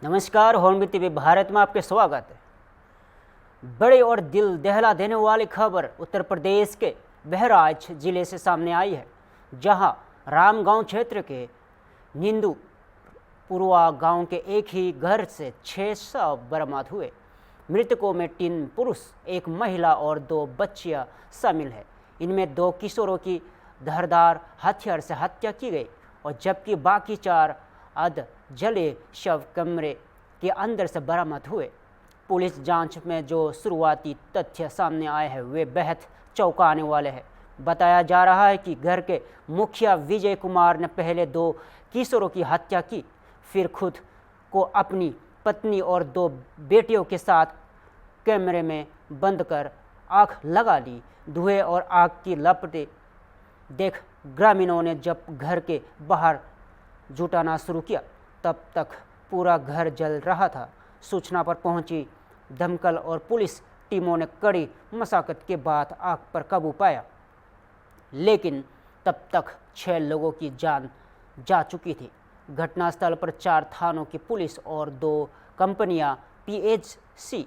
नमस्कार, hornbill TV Bharat में आपके स्वागत है। बड़ी और दिल दहला देने वाली खबर उत्तर प्रदेश के बहराइच जिले से सामने आई है, जहां रामगांव क्षेत्र के निंदुपुरवा गांव के एक ही घर से 6 शव बरामद हुए। मृतकों में 3 पुरुष, 1 महिला और 2 बच्चियां शामिल है। इनमें 2 किशोरों की धारदार हथियार से हत्या की गई और जबकि बाकी 4 अध जले शव कमरे के अंदर से बरामद हुए। पुलिस जांच में जो शुरुआती तथ्य सामने आए हैं वे बेहद चौंकाने वाले हैं। बताया जा रहा है कि घर के मुखिया विजय कुमार ने पहले 2 किशोरों की हत्या की, फिर खुद को अपनी पत्नी और 2 बेटियों के साथ कमरे में बंद कर आग लगा ली। धुएं और आग की लपटें देख ग्रामीणों ने जब घर के बाहर जुटाना शुरू किया, तब तक पूरा घर जल रहा था। सूचना पर पहुंची दमकल और पुलिस टीमों ने कड़ी मशक्कत के बाद आग पर काबू पाया, लेकिन तब तक 6 लोगों की जान जा चुकी थी। घटनास्थल पर 4 थानों की पुलिस और 2 कंपनियां पीएचसी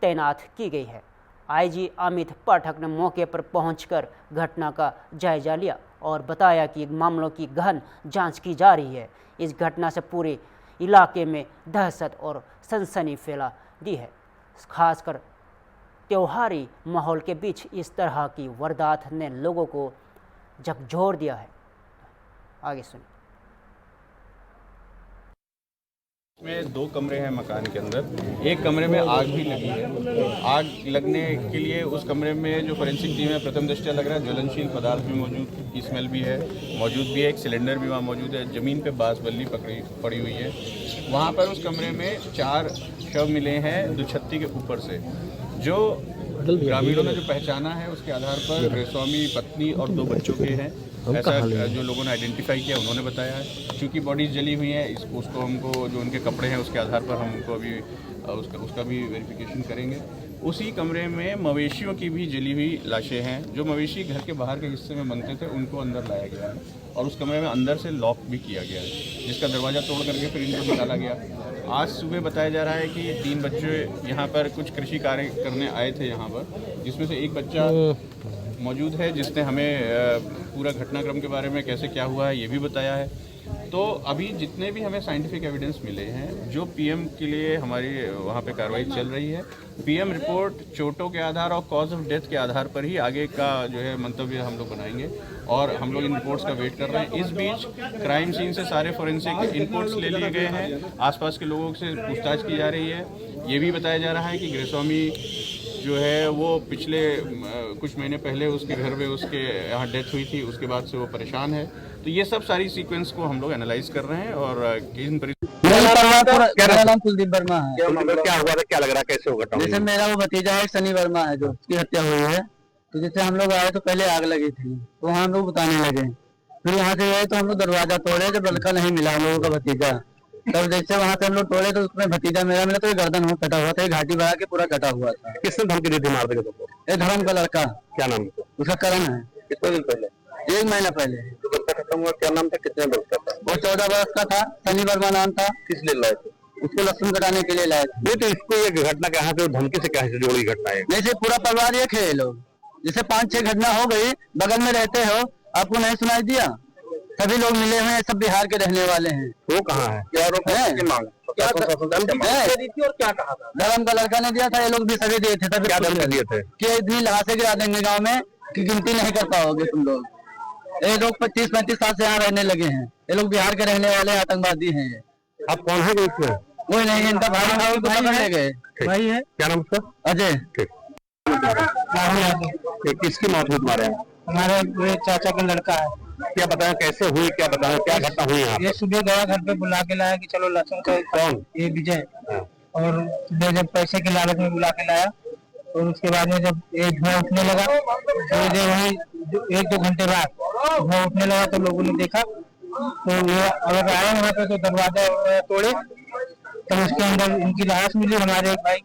तैनात की गई है। आईजी अमित पाठक ने मौके पर पहुंचकर घटना का जायजा लिया और बताया कि मामलों की गहन जांच की जा रही है। इस घटना से पूरे इलाके में दहशत और सनसनी फैला दी है। खासकर त्योहारी माहौल के बीच इस तरह की वारदात ने लोगों को झकझोर दिया है। आगे सुनिए। में 2 कमरे हैं मकान के अंदर। एक कमरे में आग भी लगी है। आग लगने के लिए उस कमरे में जो फोरेंसिक टीम है, प्रथम दृष्टया लग रहा है ज्वलनशील पदार्थ भी मौजूद की स्मेल भी है, मौजूद भी है। एक सिलेंडर भी वहाँ मौजूद है। ज़मीन पे बांस बल्ली पड़ी हुई है। वहाँ पर उस कमरे में 4 शव मिले हैं दुछत्ती के ऊपर से। जो ग्रामीणों ने जो पहचाना है उसके आधार पर गृहस्वामी, पत्नी और 2 बच्चों के हैं, ऐसा जो लोगों ने आइडेंटिफाई किया उन्होंने बताया है। क्योंकि बॉडीज जली हुई हैं, उसको हमको जो उनके कपड़े हैं उसके आधार पर हम उनको अभी उसका भी वेरिफिकेशन करेंगे। उसी कमरे में मवेशियों की भी जली हुई लाशें हैं। जो मवेशी घर के बाहर के हिस्से में बनते थे उनको अंदर लाया गया है और उस कमरे में अंदर से लॉक भी किया गया है, जिसका दरवाज़ा तोड़ करके फिर इनको निकाला गया। आज सुबह बताया जा रहा है कि 3 बच्चे यहाँ पर कुछ कृषि कार्य करने आए थे यहाँ पर, जिसमें से एक बच्चा मौजूद है जिसने हमें पूरा घटनाक्रम के बारे में कैसे क्या हुआ है ये भी बताया है। तो अभी जितने भी हमें साइंटिफिक एविडेंस मिले हैं, जो पीएम के लिए हमारी वहाँ पे कार्रवाई चल रही है, पीएम रिपोर्ट चोटों के आधार और कॉज ऑफ डेथ के आधार पर ही आगे का जो है मंतव्य हम लोग बनाएंगे और हम लोग इन रिपोर्ट्स का वेट कर रहे हैं। इस बीच क्राइम सीन से सारे फोरेंसिक इनपुट्स ले लिए गए हैं, आसपास के लोगों से पूछताछ की जा रही है। ये भी बताया जा रहा है कि गृहस्वामी जो है वो पिछले कुछ महीने पहले उसके घर में उसके यहाँ डेथ हुई थी, उसके बाद से वो परेशान है। तो ये सब सारी सीक्वेंस को हम लोग एनालाइज कर रहे हैं और मेरा नाम कुलदीप वर्मा है। क्या हुआ था, क्या लग रहा है, कैसे होगा? जैसे मेरा वो भतीजा है सनी वर्मा है, जो उसकी हत्या हुई है। तो जैसे हम लोग आए तो पहले आग लगी थी, तो वहाँ हम लोग बताने लगे। फिर वहाँ से गए तो हम लोग दरवाजा तोड़े, जब लड़का नहीं मिला हम लोगों का भतीजा, तब जैसे वहाँ से हम लोग तोड़े तो उसमें भतीजा मेरा मिला, तो ये गर्दन हो कटा हुआ था, घाटी बढ़ा के पूरा कटा हुआ था। किसने धमकी दी थी मारने के? तो ये धर्म का लड़का। क्या नाम है उसका? करण है। कितने दिन पहले? 1 महीना पहले। तो बच्चा खत्म हुआ, क्या नाम था, कितने वर्ष का था? वो 14 वर्ष का था। सनी वर्मा नाम था। किस लिए लाए थे उसको? लहसुन कटाने के लिए लाए थे। नहीं तो इसको ये घटना कहाँ से, धमकी से कैसे जोड़ी घटना है? जैसे पूरा परिवार एक है। लोग जैसे 5-6 घटना हो गई, बगल में रहते हो, आपको नहीं सुनाई दिया? सभी लोग मिले हुए हैं, सब बिहार के रहने वाले हैं। वो कहाँ है? क्या आरोप है? क्या कहा था? धर्म का लड़का ने दिया था, ये लोग भी सभी दिए थे। सभी क्या धमकी दिए थे कि इतनी लाश से गिरा देंगे गाँव में कि गिनती नहीं कर पाओगे तुम लोग। ये लोग 25-35 साल से यहाँ रहने लगे हैं। ये लोग बिहार के रहने वाले आतंकवादी हैं। आप कौन है? कोई नहीं, इनका भाई है। क्या नाम उसका? अजय। किसकी मौत हुई तुम्हारे यहाँ? हमारे चाचा का लड़का है। क्या बताया, कैसे हुई, क्या बताया, क्या घटना हुई यहाँ? ये सुबह गया घर पे, बुला के लाया कि चलो लहसुन का। कौन? ये विजय। और जब पैसे के लालच में बुला के लाया, और उसके बाद में जब ये धुआं उठने लगा, तो वही 1-2 घंटे बाद धुआं उठने लगा, तो लोगों ने देखा। तो ये अगर आए वहाँ पे तो दरवाजा तोड़े, तो उसके अंदर इनकी लाश मिली। हमारे भाई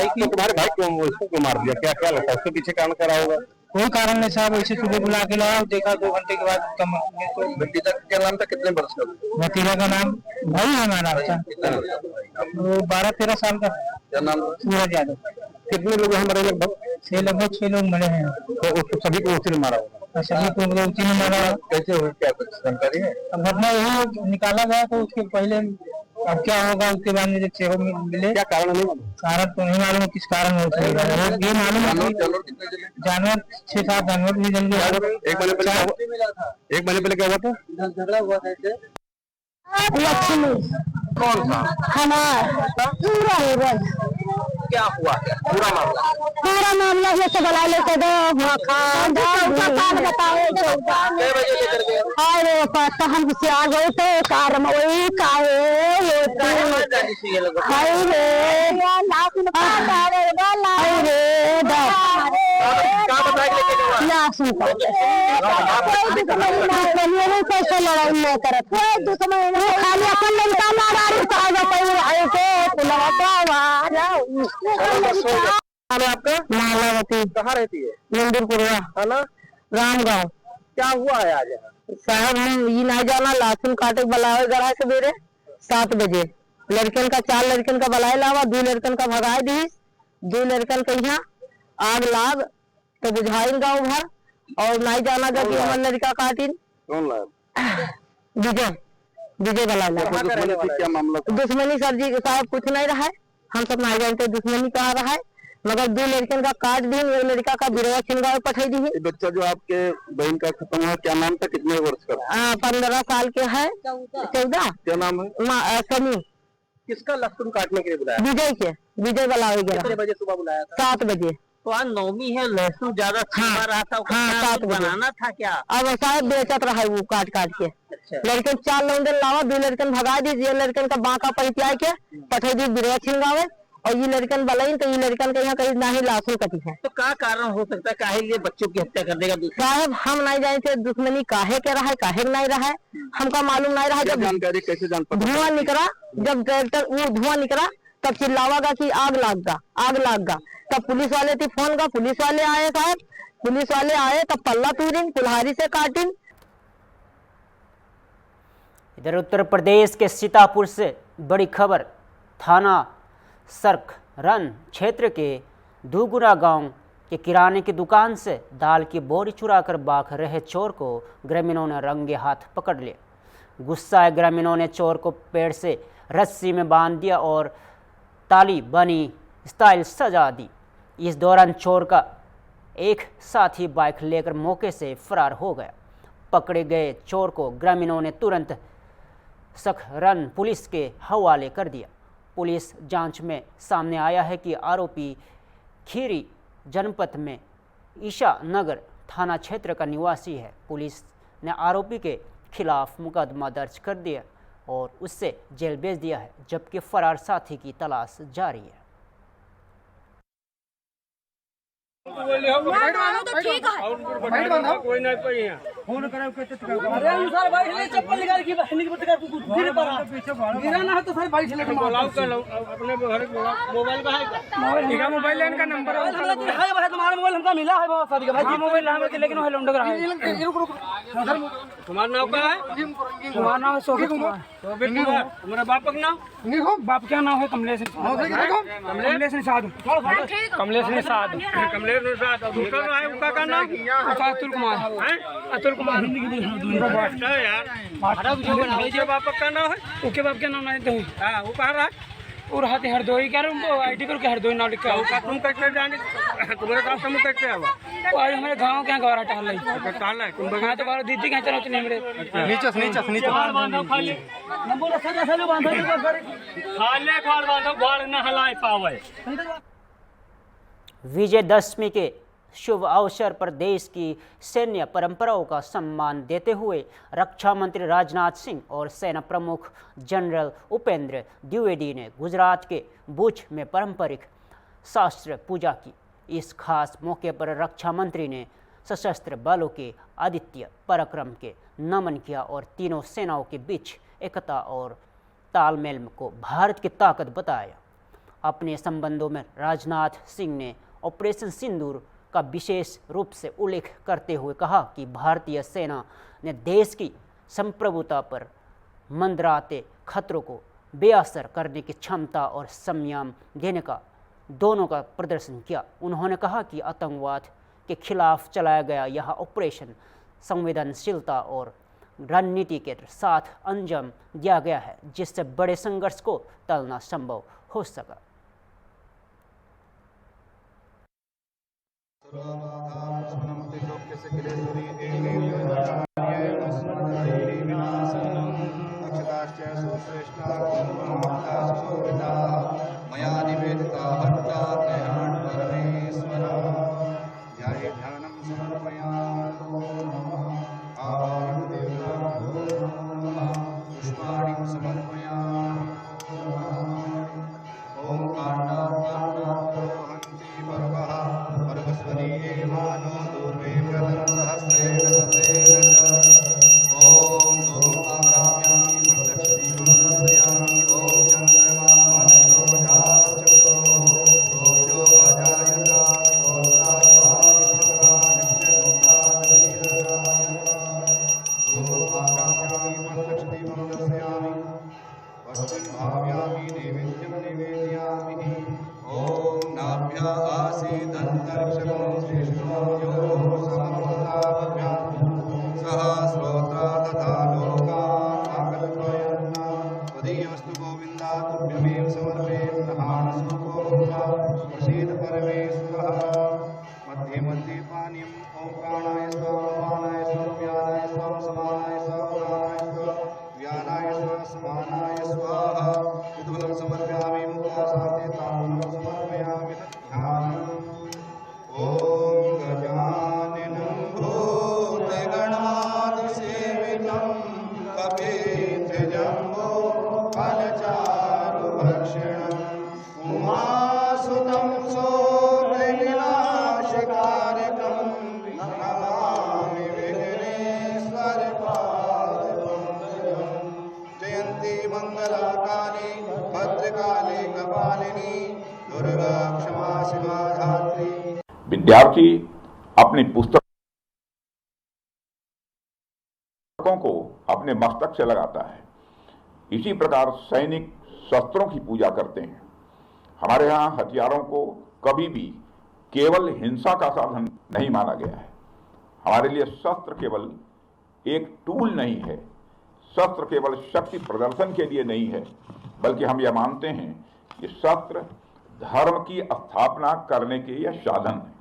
की। तुम्हारे भाई क्यों मार दिया? क्या क्या लगता है उसके पीछे कारण क्या होगा? कोई कारण नहीं साहब, ऐसे सुबह बुला के लाया, देखा 2 घंटे के बाद उसका मर गया। तो भतीजा का क्या नाम था, कितने वर्ष का? भतीजा का नाम भाई है हमारा। वो 12-13 साल का है। क्या नाम है? सूरज यादव। कितने लोग हमारे लगभग? लगभग 6 लोग मरे हैं। तो उसको सभी को उसी ने मारा होगा। और सभी को मतलब उसी ने मारा। कैसे हुई, क्या कुछ जानकारी है? अब घटना यही निकाला गया तो उसके पहले अब क्या होगा उसके बाद में जब चेहरों में मिले। क्या कारण नहीं मालूम? कारण तो नहीं मालूम किस कारण हो सकता है। ये मालूम है कि जानवर कितने जले? जानवर 6-7 जानवर भी जल गए। एक महीने पहले क्या हुआ था? झगड़ा हुआ था इससे। लक्ष्मी कौन सा? हमारा पूरा क्या हुआ? क्या पूरा मामला? पूरा मामला है तो बला लेके दो बताओ। कितने बजे लेकर गए? अरे पता हम से आ गए थे कार में वही काहे कैसे लड़ाई नहीं करत खाली अपन लड़का आपका मालावती कहाँ रहती है? मंदिरपुरवा है ना? रामगांव। क्या हुआ है आज यहाँ? साहब हम ये नहीं जाना लहसुन काटे बलावे गड़ा सवेरे 7 बजे लड़कन का 4 लड़कन का बलाए लावा 2 लड़कन का भगाए दी 2 लड़कन के यहाँ आग लाग तो बुझाइन गाँव भर और नहीं जाना जब हमारे लड़का काटिन कौन लाया? विजय बलाए लावा। दुश्मनी थी, क्या मामला था? दुश्मनी सर जी साहब कुछ नहीं रहा है हम सब नहीं जानते दुश्मनी कहाँ रहा है मगर 2 लड़कन का काट दी एक लड़का का बिरवा छिनगाव पठाई दी ये बच्चा जो आपके बहन का खत्म हुआ, क्या नाम था, कितने वर्ष का? 15 साल के है 14 क्या नाम है? सनी किसका लहसुन काटने के लिए बुलाया? विजय बलावे कितने गया बजे सुबह बुलाया था? 7 बजे। तो आज नौमी है, लहसुन ज्यादा हाँ, रहा था, हाँ, 7 बजे बनाना था क्या? अब साहब बेचत रहा है वो काट काट के। अच्छा। लड़कन 4 लौंडन लावा 2 लड़कन भगा दी ये लड़कन का बांका परित्याग के पठे दी बिरवा छिनगावे और ये लड़कन बलाई तो ये लड़कन के यहाँ कहीं ना ही लाशुन कटी है। तो क्या कारण हो सकता है, काहे लिए बच्चों की हत्या कर देगा? साहब हम नहीं जानते दुश्मनी काहे के रहा है काहे नहीं रहा है हमका मालूम नहीं रहा। जब जानकारी कैसे जान पाते? धुआं निकला जब ट्रैक्टर वो धुआं निकला तब चिल्लावागा कि आग लाग गा तब पुलिस वाले थी फोन का पुलिस वाले आए साहब पुलिस वाले आए तब पल्ला तूरिन कुल्हाड़ी से काटिन। इधर उत्तर प्रदेश के सीतापुर से बड़ी खबर। थाना सरखरन क्षेत्र के दुगुरा गांव के किराने की दुकान से दाल की बोरी चुराकर भाग रहे चोर को ग्रामीणों ने रंगे हाथ पकड़ लिया। गुस्साए ग्रामीणों ने चोर को पेड़ से रस्सी में बांध दिया और ताली बनी स्टाइल सजा दी। इस दौरान चोर का एक साथी बाइक लेकर मौके से फरार हो गया। पकड़े गए चोर को ग्रामीणों ने तुरंत सरखरन पुलिस के हवाले कर दिया। पुलिस जांच में सामने आया है कि आरोपी खीरी जनपद में ईशा नगर थाना क्षेत्र का निवासी है। पुलिस ने आरोपी के खिलाफ मुकदमा दर्ज कर दिया और उससे जेल भेज दिया है, जबकि फरार साथी की तलाश जारी है। कोई नहीं कोई है फोन करा के अरे सर बैठ ले चप्पल निकाल के बता गिर पड़ा गिरा ना तो सर बैठ ले बुलाओ कर अपने घर मोबाइल का है मोबाइल लाइन का नंबर है भाई तुम्हारा मोबाइल हमका मिला है बहुत सारी भाई मोबाइल नाम है लेकिन वो लौंडा रहा है। तुम्हारा नाम क्या है? तुम्हारा नाम है शोभित कुमार। तुम्हारा बाप का नाम? देखो बाप क्या नाम है? कमलेश निषाद। कमलेश निषाद दूसरा है उनका क्या नाम? अतुल कुमार है। अतुल कुमार यार बाप का नाम है उसके बाप क्या नाम है? हाँ वो कह रहा है और हाथी हरदोई कह रहा हूँ आई डी करके हरदोई नाम लिखा है। तुम कैसे जाने तुम्हारे साथ समूह कैसे है? वो आज हमारे गाँव के यहाँ गवारा टहल रही टहल है तुम बगा तो दीदी कहाँ चलो नहीं मेरे नीचे बांधो खाली खाले खाल बांधो बाढ़ न हलाए पावे। विजयदशमी के शुभ अवसर पर देश की सैन्य परंपराओं का सम्मान देते हुए रक्षा मंत्री राजनाथ सिंह और सेना प्रमुख जनरल उपेंद्र द्विवेदी ने गुजरात के भुज में पारंपरिक शास्त्र पूजा की। इस खास मौके पर रक्षा मंत्री ने सशस्त्र बलों के आदित्य पराक्रम के नमन किया और तीनों सेनाओं के बीच एकता और तालमेल को भारत की ताकत बताया। अपने संबंधों में राजनाथ सिंह ने ऑपरेशन सिंदूर का विशेष रूप से उल्लेख करते हुए कहा कि भारतीय सेना ने देश की संप्रभुता पर मंडराते खतरों को बेअसर करने की क्षमता और संयम देने का दोनों का प्रदर्शन किया। उन्होंने कहा कि आतंकवाद के खिलाफ चलाया गया यह ऑपरेशन संवेदनशीलता और रणनीति के साथ अंजाम दिया गया है, जिससे बड़े संघर्ष को टालना संभव हो सका। विद्यार्थी अपनी पुस्तकों को अपने मस्तक से लगाता है, इसी प्रकार सैनिक शस्त्रों की पूजा करते हैं। हमारे यहाँ हथियारों को कभी भी केवल हिंसा का साधन नहीं माना गया है। हमारे लिए शस्त्र केवल एक टूल नहीं है, शस्त्र केवल शक्ति प्रदर्शन के लिए नहीं है, बल्कि हम यह मानते हैं कि शस्त्र धर्म की स्थापना करने के यह साधन है।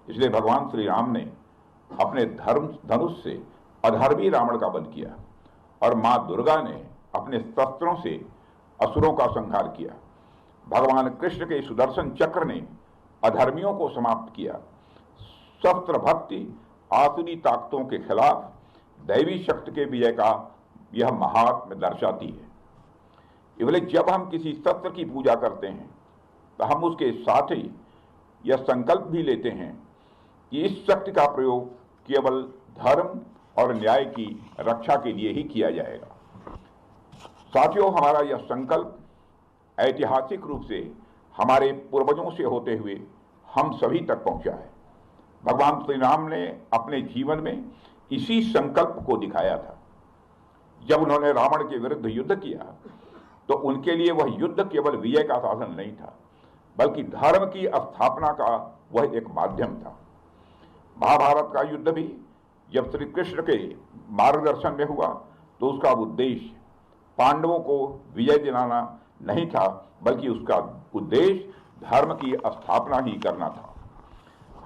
इसलिए भगवान श्री राम ने अपने धनुष से अधर्मी रावण का वध किया और मां दुर्गा ने अपने शस्त्रों से असुरों का संहार किया। भगवान कृष्ण के सुदर्शन चक्र ने अधर्मियों को समाप्त किया। शस्त्र भक्ति आसुरी ताकतों के खिलाफ दैवी शक्ति के विजय का यह महात्म्य दर्शाती है। इसलिए जब हम किसी शस्त्र की पूजा करते हैं तो हम उसके साथ ही यह संकल्प भी लेते हैं कि इस शक्ति का प्रयोग केवल धर्म और न्याय की रक्षा के लिए ही किया जाएगा। साथियों, हमारा यह संकल्प ऐतिहासिक रूप से हमारे पूर्वजों से होते हुए हम सभी तक पहुंचा है। भगवान श्री राम ने अपने जीवन में इसी संकल्प को दिखाया था। जब उन्होंने रावण के विरुद्ध युद्ध किया तो उनके लिए वह युद्ध केवल विजय का साधन नहीं था, बल्कि धर्म की स्थापना का वह एक माध्यम था। महाभारत का युद्ध भी जब श्री कृष्ण के मार्गदर्शन में हुआ तो उसका उद्देश्य पांडवों को विजय दिलाना नहीं था, बल्कि उसका उद्देश्य धर्म की स्थापना ही करना था।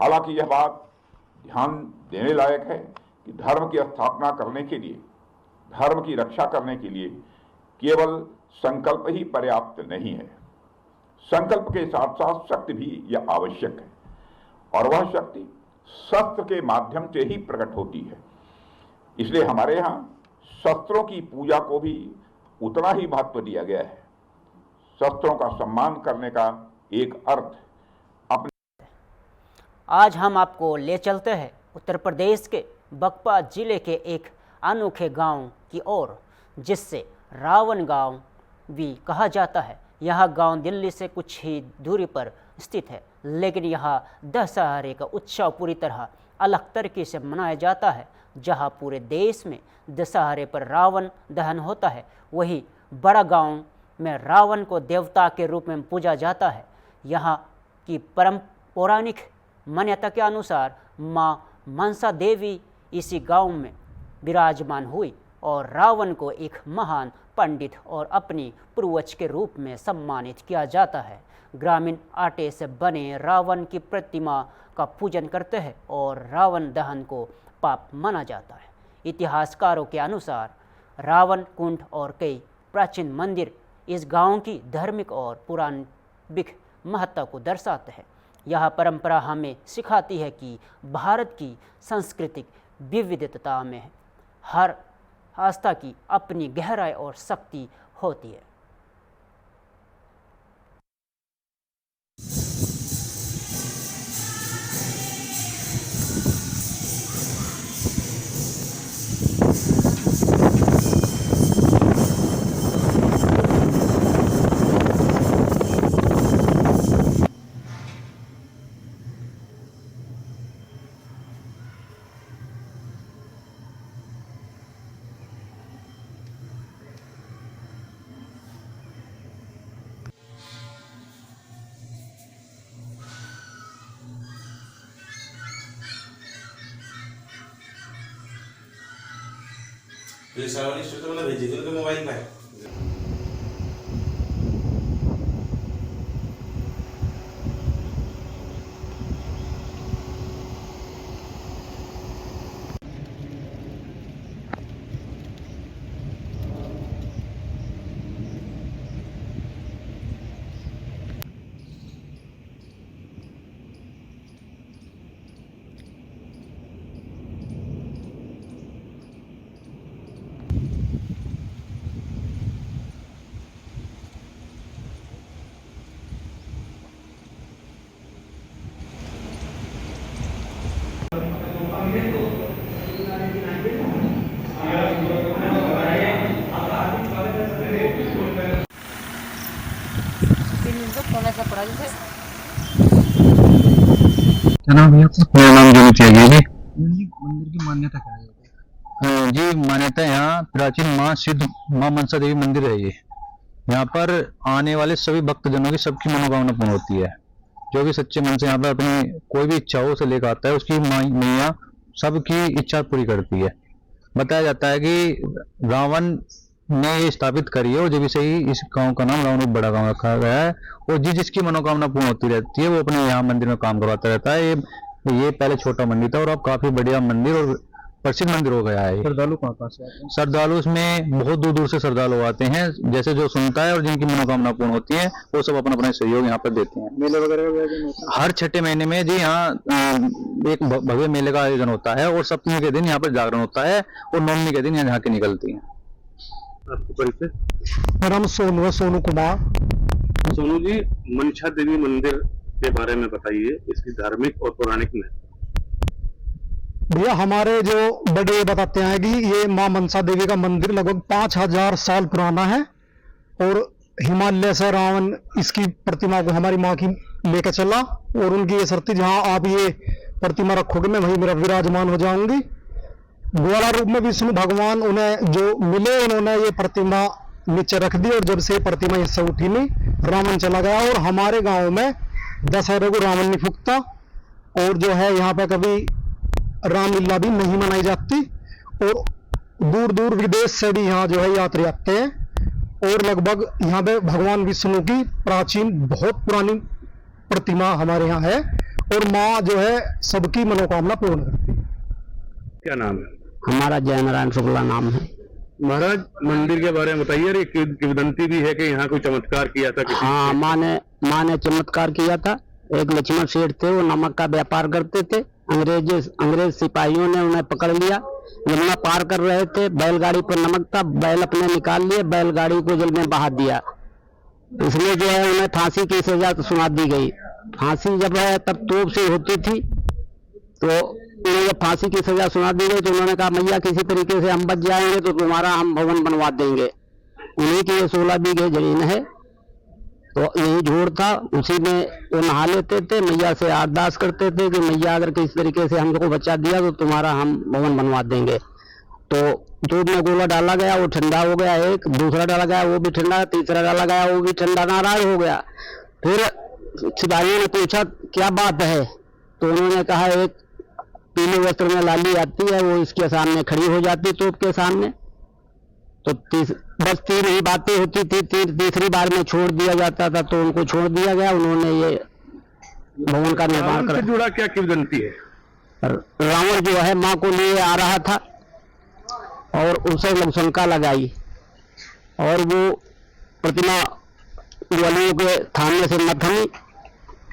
हालांकि यह बात ध्यान देने लायक है कि धर्म की स्थापना करने के लिए, धर्म की रक्षा करने के लिए केवल संकल्प ही पर्याप्त नहीं है। संकल्प के साथ साथ शक्ति भी यह आवश्यक है, और वह शक्ति शस्त्र के माध्यम से ही प्रकट होती है। इसलिए हमारे यहाँ शस्त्रों की पूजा को भी उतना ही महत्व दिया गया है। शस्त्रों का सम्मान करने का एक अर्थ अपने। आज हम आपको ले चलते हैं उत्तर प्रदेश के बकपा जिले के एक अनोखे गांव की ओर, जिससे रावण गांव भी कहा जाता है। यह गांव दिल्ली से कुछ ही दूरी पर स्थित है, लेकिन यहाँ दशहरे का उत्सव पूरी तरह अलग तरीके से मनाया जाता है। जहां पूरे देश में दशहरे पर रावण दहन होता है, वहीं बड़ा गांव में रावण को देवता के रूप में पूजा जाता है। यहाँ की पौराणिक मान्यता के अनुसार माँ मनसा देवी इसी गांव में विराजमान हुई और रावण को एक महान पंडित और अपनी पूर्वज के रूप में सम्मानित किया जाता है। ग्रामीण आटे से बने रावण की प्रतिमा का पूजन करते हैं और रावण दहन को पाप माना जाता है। इतिहासकारों के अनुसार रावण कुंड और कई प्राचीन मंदिर इस गांव की धार्मिक और पौराणिक महत्ता को दर्शाते हैं। यह परंपरा हमें सिखाती है कि भारत की सांस्कृतिक विविधता में हर आस्था की अपनी गहराई और शक्ति होती है। तो ये सारा वाली स्टोरी तो मैंने भेजी थी उनके मोबाइल में। क्या नाम है आपका? मेरा नाम जमीत है जी। मंदिर की मान्यता क्या है? जी मान्यता यहाँ प्राचीन माँ सिद्ध माँ मनसा देवी मंदिर है ये। यहाँ पर आने वाले सभी भक्तजनों की सबकी मनोकामना पूर्ण होती है। जो भी सच्चे मन से यहाँ पर अपनी कोई भी इच्छाओं से लेकर आता है उसकी मैया सबकी इच्छा पूरी करती है। बताया जाता है कि रावण ने ये स्थापित करी है और जब से ही इस गांव का नाम रावण बड़ा गांव रखा गया है और जिसकी मनोकामना पूर्ण होती रहती है वो अपने यहाँ मंदिर में काम करवाता रहता है। ये पहले छोटा मंदिर था और अब काफी बढ़िया मंदिर और प्रसिद्ध मंदिर हो गया है। श्रद्धालु कहाँ से आते हैं? श्रद्धालु इसमें बहुत दूर दूर से श्रद्धालु आते हैं। जैसे जो सुनता है और जिनकी मनोकामना पूर्ण होती है वो सब अपना अपना सहयोग यहाँ पर देते हैं। मेले वगैरह का आयोजन होता है? हर छठे महीने में जी यहाँ एक भव्य मेले का आयोजन होता है और सप्तमी के दिन यहाँ पर जागरण होता है और नवमी के दिन यहाँ झांकी निकलती है। आपको परिचय? मेरा नाम सोनू है, सोनू कुमार। सोनू जी, मनसा देवी मंदिर के बारे में बताइए, इसकी धार्मिक और पौराणिक में। भैया हमारे जो बड़े बताते हैं कि ये माँ मनसा देवी का मंदिर लगभग 5000 साल पुराना है और हिमालय से रावण इसकी प्रतिमा को हमारी माँ की लेकर चला और उनकी ये शर्त थी जहाँ आप ये प्रतिमा रखोगे मैं वहीं मेरा विराजमान हो जाऊंगी। ग्वाला रूप में विष्णु भगवान उन्हें जो मिले उन्होंने ये प्रतिमा नीचे रख दी और जब से प्रतिमा इससे उठी नहीं रावण चला गया। और हमारे गांव में दशहरे को रावण नहीं फूकता और जो है यहाँ पे कभी रामलीला भी नहीं मनाई जाती और दूर दूर विदेश से भी यहाँ जो है यात्री आते हैं और लगभग यहाँ पे भगवान विष्णु की प्राचीन बहुत पुरानी प्रतिमा हमारे यहाँ है और माँ जो है सबकी मनोकामना पूर्ण करती है। क्या नाम है? हमारा जय नारायण शुक्ला नाम है। महाराज, मंदिर के बारे में बताइए। एक किंवदंती भी है कि यहाँ कोई चमत्कार किया था किसी हाँ, माँ ने चमत्कार किया था। एक लक्ष्मण सेठ थे, वो नमक का व्यापार करते थे। अंग्रेज सिपाहियों ने उन्हें पकड़ लिया। यमुना पार कर रहे थे, बैलगाड़ी पर नमक था, बैल अपने निकाल लिए, बैलगाड़ी को जल में बहा दिया। इसलिए जो है उन्हें फांसी की सजा सुना दी गई। फांसी जब है तब तोप से होती थी तो उन्हें जब फांसी की सजा सुना दी गई तो उन्होंने कहा मैया किसी तरीके से हम बच जाएंगे तो तुम्हारा हम भवन बनवा देंगे। उन्हीं की ये 16 बीघे जमीन है तो यही झोड़ था, उसी में वो नहा लेते थे, मैया से अरदास करते थे कि मैया अगर किसी तरीके से हमको बचा दिया तो तुम्हारा हम भवन बनवा देंगे। तो दूध में गोला डाला गया, वो ठंडा हो गया, एक दूसरा डाला गया वो भी ठंडा, तीसरा डाला गया वो भी ठंडा, नाराज हो गया। फिर सिपाहियों ने पूछा क्या बात है, तो उन्होंने कहा एक पीले वस्त्र में लाली आती है, वो इसके सामने खड़ी हो जाती तोप के सामने। तो बस 3 ही बातें होती थी, तीसरी बार में छोड़ दिया जाता था, तो उनको छोड़ दिया गया। उन्होंने ये भवन का निर्माण करा। जुड़ा क्या किंवदंती है? रावण जो है माँ को लिए आ रहा था और उसे लघुशंका लगाई और वो प्रतिमा ग्वालियों के थाने से न थमी।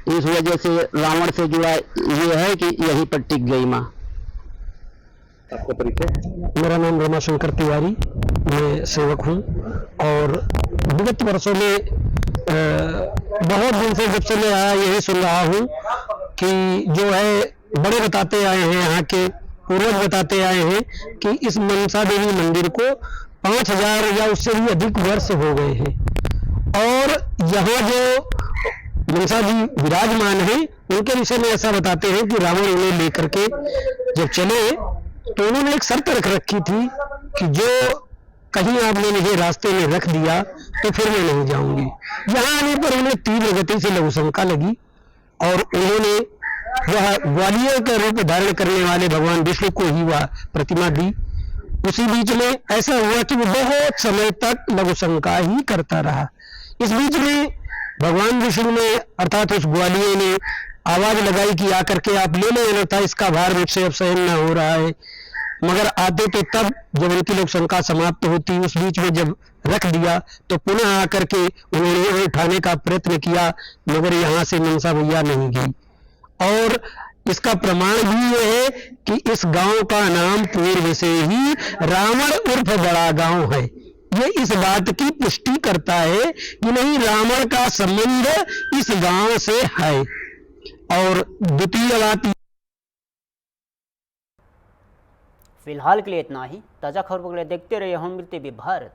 इस वजह से रावण से जुड़ा ये है कि यहीं पर टिक गई माँ। आपका परिचय? मेरा नाम रमाशंकर तिवारी, मैं सेवक हूँ और विगत वर्षों में बहुत दिन से जब से मैं आया यही सुन रहा हूँ कि जो है बड़े बताते आए हैं, यहाँ के पूर्वज बताते आए हैं कि इस मनसा देवी मंदिर को 5000 या उससे भी अधिक वर्ष हो गए हैं और यहाँ जो मनसा जी विराजमान हैं उनके विषय में ऐसा बताते हैं कि रावण उन्हें लेकर के जब चले तो उन्होंने एक शर्त रख रखी थी कि जो कहीं आपने मुझे रास्ते में रख दिया तो फिर मैं नहीं जाऊंगी। यहाँ आने पर उन्हें तीव्र गति से लघुशंका लगी और उन्होंने वह ग्वालियर का रूप धारण करने वाले भगवान विष्णु को ही वह प्रतिमा दी। उसी बीच में ऐसा हुआ कि वो बहुत समय तक लघुशंका ही करता रहा। इस बीच में भगवान विष्णु ने अर्थात उस ग्वालियर ने आवाज लगाई कि आकर के आप ले लेना था, इसका भार मुझसे अब सहन न हो रहा है। मगर आते तो तब जब उनकी लघुशंका समाप्त होती, उस बीच में जब रख दिया तो पुनः आकर के उन्होंने उठाने का प्रयत्न किया, मगर यहाँ से मनसा भैया नहीं गई। और इसका प्रमाण भी ये है कि इस गांव का नाम पूर्व से ही रावण उर्फ बड़ा गांव है। ये इस बात की पुष्टि करता है कि नहीं, रावण का संबंध इस गांव से है। और द्वितीय बात, फिलहाल के लिए इतना ही। ताज़ा खबरों के लिए देखते रहिए होम टीवी भारत।